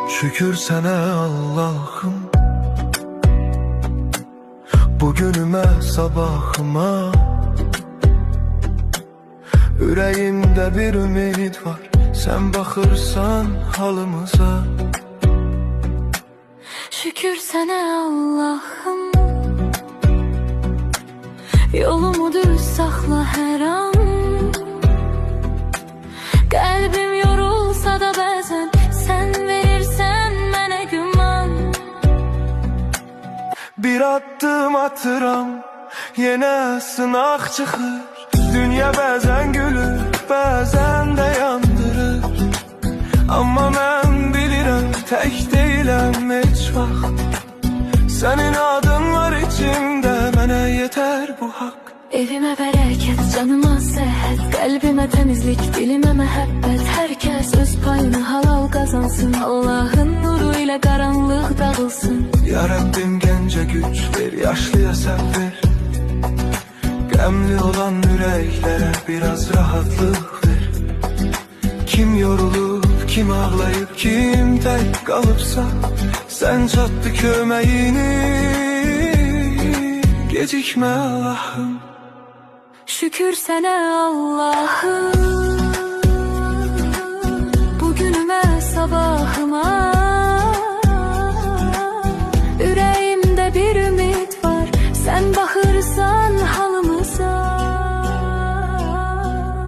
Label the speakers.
Speaker 1: Şükür sana Allah'ım, bugünüme sabahıma. Ürəyimdə bir ümid var, sen baxırsan halımıza.
Speaker 2: Şükür sana Allah'ım, yolumu düz saxla hər an. Qəlbim yorulsa da bəzən sen verirsən mənə güman.
Speaker 1: Bir addım atıram, yenə sınaq çıxır. Dünya bəzən gülür, bəzən də yandırır. Amma mən bilirəm, tək deyiləm heç vaxt. Sənin adın var içimdə, mənə yetər bu haqq.
Speaker 2: Evimə bərəkət, canıma səhət, qəlbimə təmizlik, dilimə məhəbbət. Hər kəs öz payını halal qazansın, Allahın nuru ilə qaranlıq dağılsın.
Speaker 1: Ya Rabbim gəncə güc ver, yaşlıya səbr. Qəmli olan ürəklərə biraz rahatlıq ver. Kim yorulub, kim ağlayıb, kim tək qalıbsa, sən çatdı köməyini, gecikmə Allah'ım.
Speaker 2: Şükür sənə Allah'ım, bugünümə sabah